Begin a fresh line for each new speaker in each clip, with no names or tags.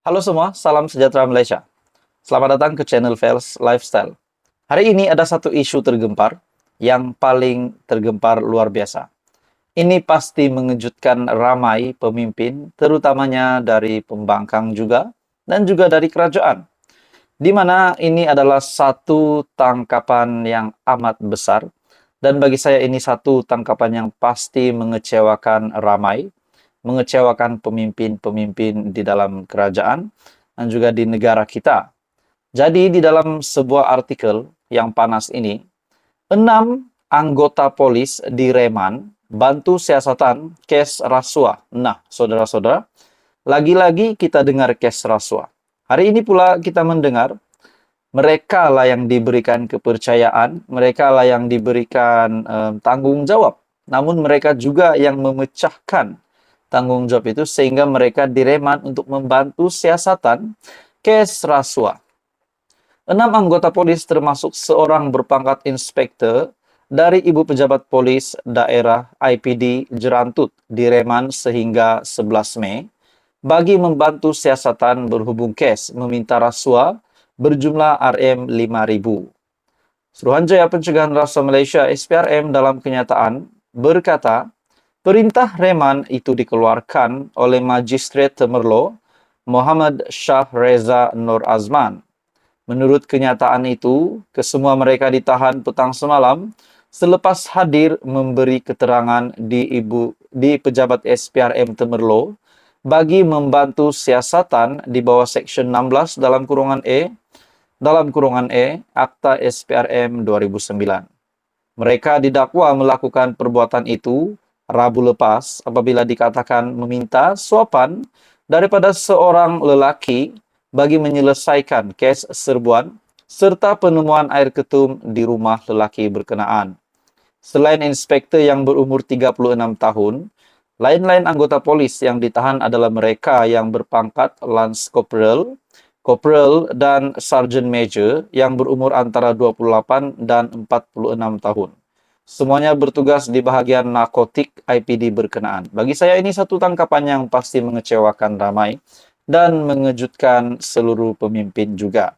Halo semua, salam sejahtera Malaysia. Selamat datang ke channel Fels Lifestyle. Hari ini ada satu isu tergempar yang paling tergempar luar biasa. Ini pasti mengejutkan ramai pemimpin, terutamanya dari pembangkang juga, dan juga dari kerajaan. Di mana ini adalah satu tangkapan yang amat besar, dan bagi saya ini satu tangkapan yang pasti mengecewakan ramai, mengecewakan pemimpin-pemimpin di dalam kerajaan dan juga di negara kita. Jadi di dalam sebuah artikel yang panas ini, 6 anggota polis direman bantu siasatan kes rasuah. Nah, saudara-saudara, lagi-lagi kita dengar kes rasuah. Hari ini pula kita mendengar mereka lah yang diberikan kepercayaan, mereka lah yang diberikan tanggung jawab. Namun mereka juga yang memecahkan tanggung jawab itu sehingga mereka direman untuk membantu siasatan kes rasuah. 6 anggota polis termasuk seorang berpangkat inspektur dari Ibu Pejabat Polis Daerah IPD Jerantut direman sehingga 11 Mei bagi membantu siasatan berhubung kes meminta rasuah berjumlah RM5.000. Suruhanjaya Pencegahan Rasuah Malaysia SPRM dalam kenyataan berkata, perintah reman itu dikeluarkan oleh Magistrat Temerloh Muhammad Shah Reza Nur Azman. Menurut kenyataan itu, kesemua mereka ditahan petang semalam selepas hadir memberi keterangan di Pejabat SPRM Temerloh bagi membantu siasatan di bawah Seksyen 16 dalam kurungan E Akta SPRM 2009. Mereka didakwa melakukan perbuatan itu Rabu lepas apabila dikatakan meminta suapan daripada seorang lelaki bagi menyelesaikan kes serbuan serta penemuan air ketum di rumah lelaki berkenaan. Selain inspektur yang berumur 36 tahun, lain-lain anggota polis yang ditahan adalah mereka yang berpangkat Lance Corporal, dan Sergeant Major yang berumur antara 28 dan 46 tahun. Semuanya bertugas di bahagian narkotik IPD berkenaan. Bagi saya ini satu tangkapan yang pasti mengecewakan ramai dan mengejutkan seluruh pemimpin juga.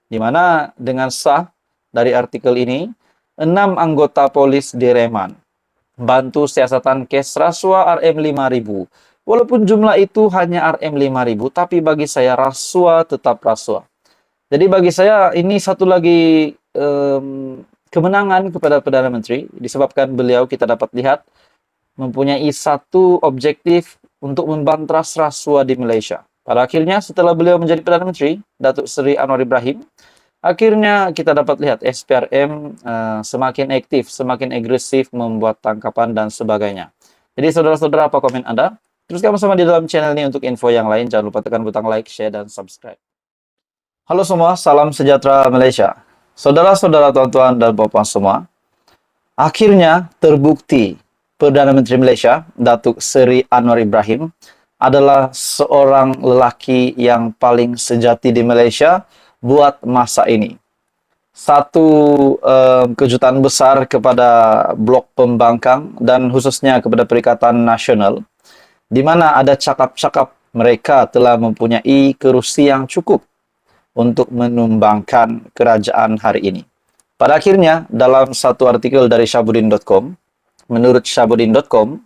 Di mana dengan sah dari artikel ini, 6 anggota polis direman. Bantu siasatan kes rasuah RM5.000. Walaupun jumlah itu hanya RM5.000, tapi bagi saya rasuah tetap rasuah. Jadi bagi saya ini satu lagi kemenangan kepada Perdana Menteri, disebabkan beliau kita dapat lihat mempunyai satu objektif untuk membantras rasuah di Malaysia. Pada akhirnya setelah beliau menjadi Perdana Menteri, Datuk Seri Anwar Ibrahim, akhirnya kita dapat lihat SPRM semakin aktif, semakin agresif membuat tangkapan dan sebagainya. Jadi saudara-saudara, apa komen Anda? Teruskan bersama di dalam channel ini untuk info yang lain. Jangan lupa tekan butang like, share, dan subscribe. Halo semua, salam sejahtera Malaysia. Saudara-saudara, tuan-tuan, dan bapak semua, akhirnya terbukti Perdana Menteri Malaysia, Datuk Seri Anwar Ibrahim, adalah seorang lelaki yang paling sejati di Malaysia buat masa ini. Satu kejutan besar kepada blok pembangkang dan khususnya kepada Perikatan Nasional, di mana ada cakap-cakap mereka telah mempunyai kerusi yang cukup untuk menumbangkan kerajaan hari ini. Pada akhirnya, dalam satu artikel dari Syahbudin.com, menurut Syahbudin.com,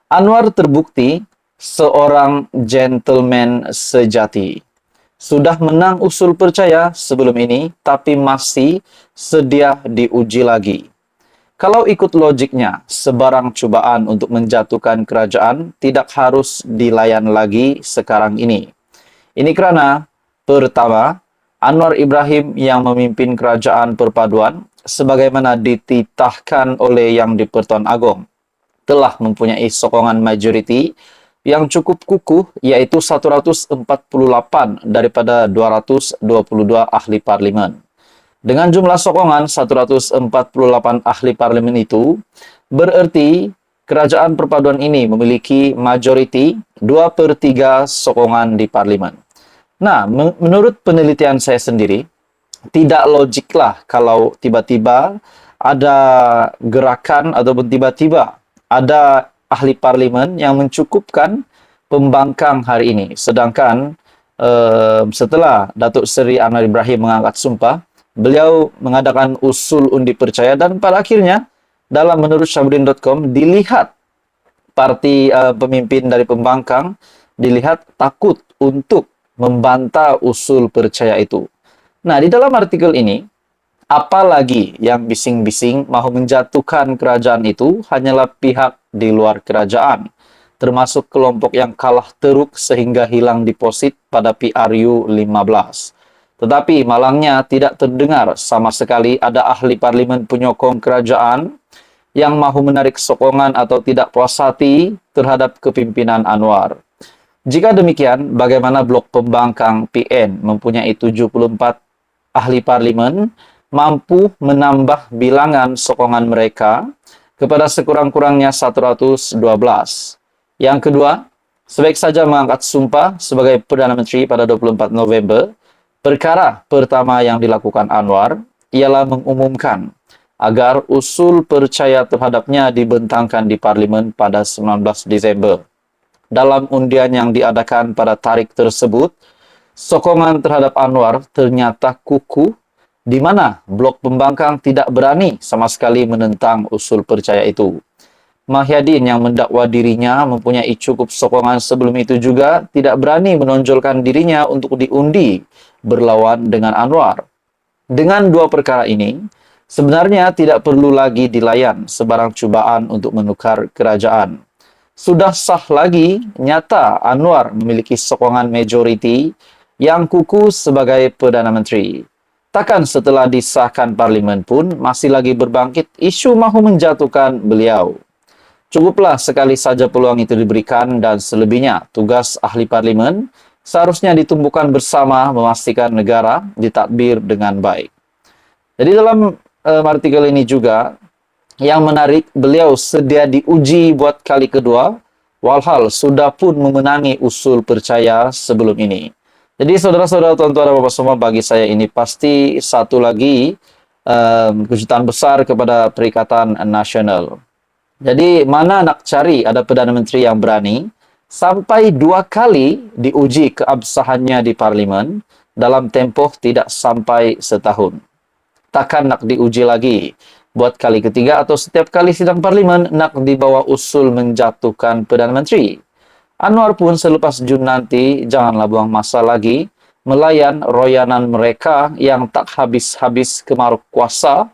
Anwar terbukti seorang gentleman sejati. Sudah menang usul percaya sebelum ini, tapi masih sedia diuji lagi. Kalau ikut logiknya, sebarang cubaan untuk menjatuhkan kerajaan tidak harus dilayan lagi sekarang ini. Ini kerana, pertama, Anwar Ibrahim yang memimpin kerajaan perpaduan, sebagaimana dititahkan oleh Yang di-Pertuan Agong, telah mempunyai sokongan majoriti yang cukup kukuh, yaitu 148 daripada 222 ahli parlimen. Dengan jumlah sokongan 148 ahli parlimen itu, bererti kerajaan perpaduan ini memiliki majoriti 2/3 sokongan di parlimen. Nah, menurut penelitian saya sendiri, tidak logiklah kalau tiba-tiba ada gerakan ataupun tiba-tiba ada ahli parlimen yang mencukupkan pembangkang hari ini. Sedangkan setelah Datuk Seri Anwar Ibrahim mengangkat sumpah, beliau mengadakan usul undi percaya dan pada akhirnya dalam menurut Syahbudin.com dilihat parti pemimpin dari pembangkang dilihat takut untuk membantah usul percaya itu. Nah, di dalam artikel ini, apalagi yang bising-bising mahu menjatuhkan kerajaan itu hanyalah pihak di luar kerajaan, termasuk kelompok yang kalah teruk sehingga hilang deposit pada PRU 15. Tetapi malangnya tidak terdengar sama sekali ada ahli parlimen penyokong kerajaan yang mahu menarik sokongan atau tidak puas hati terhadap kepimpinan Anwar. Jika demikian, bagaimana blok pembangkang PN mempunyai 74 ahli parlimen mampu menambah bilangan sokongan mereka kepada sekurang-kurangnya 112. Yang kedua, sebaik saja mengangkat sumpah sebagai Perdana Menteri pada 24 November, perkara pertama yang dilakukan Anwar ialah mengumumkan agar usul percaya terhadapnya dibentangkan di Parlimen pada 19 Desember. Dalam undian yang diadakan pada tarikh tersebut, sokongan terhadap Anwar ternyata kukuh, di mana blok pembangkang tidak berani sama sekali menentang usul percaya itu. Mahyadin yang mendakwa dirinya mempunyai cukup sokongan sebelum itu juga tidak berani menonjolkan dirinya untuk diundi berlawan dengan Anwar. Dengan dua perkara ini, sebenarnya tidak perlu lagi dilayan sebarang cubaan untuk menukar kerajaan. Sudah sah lagi nyata Anwar memiliki sokongan majoriti yang kukuh sebagai Perdana Menteri. Takkan setelah disahkan parlimen pun masih lagi berbangkit isu mahu menjatuhkan beliau. Cukuplah sekali saja peluang itu diberikan dan selebihnya tugas ahli parlimen seharusnya ditumbuhkan bersama memastikan negara ditadbir dengan baik. Jadi dalam artikel ini juga yang menarik, beliau sedia diuji buat kali kedua, walhal sudah pun memenangi usul percaya sebelum ini. Jadi saudara-saudara, tuan-tuan dan bapak semua, bagi saya ini pasti satu lagi kejutan besar kepada Perikatan Nasional. Jadi mana nak cari ada Perdana Menteri yang berani sampai 2 kali diuji keabsahannya di parlimen dalam tempoh tidak sampai setahun. Takkan nak diuji lagi buat kali ketiga atau setiap kali sidang parlimen nak dibawa usul menjatuhkan Perdana Menteri. Anwar pun selepas Jun nanti janganlah buang masa lagi melayan royanan mereka yang tak habis-habis kemaruk kuasa,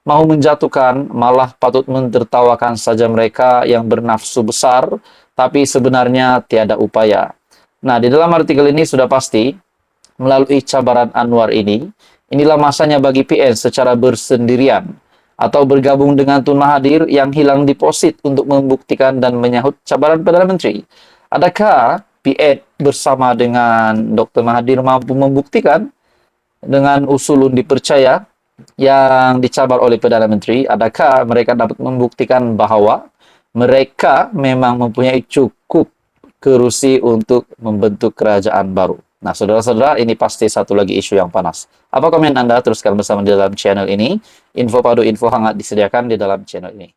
mau menjatuhkan, malah patut mentertawakan saja mereka yang bernafsu besar, tapi sebenarnya tiada upaya. Nah, di dalam artikel ini sudah pasti, melalui cabaran Anwar ini, inilah masanya bagi PN secara bersendirian, atau bergabung dengan Tun Mahathir yang hilang deposit untuk membuktikan dan menyahut cabaran Perdana Menteri. Adakah PN bersama dengan Dr. Mahathir mampu membuktikan dengan usul undi percaya yang dicabar oleh Perdana Menteri, adakah mereka dapat membuktikan bahwa mereka memang mempunyai cukup kerusi untuk membentuk kerajaan baru? Nah, saudara-saudara, ini pasti satu lagi isu yang panas. Apa komen Anda? Teruskan bersama di dalam channel ini. Info padu, info hangat disediakan di dalam channel ini.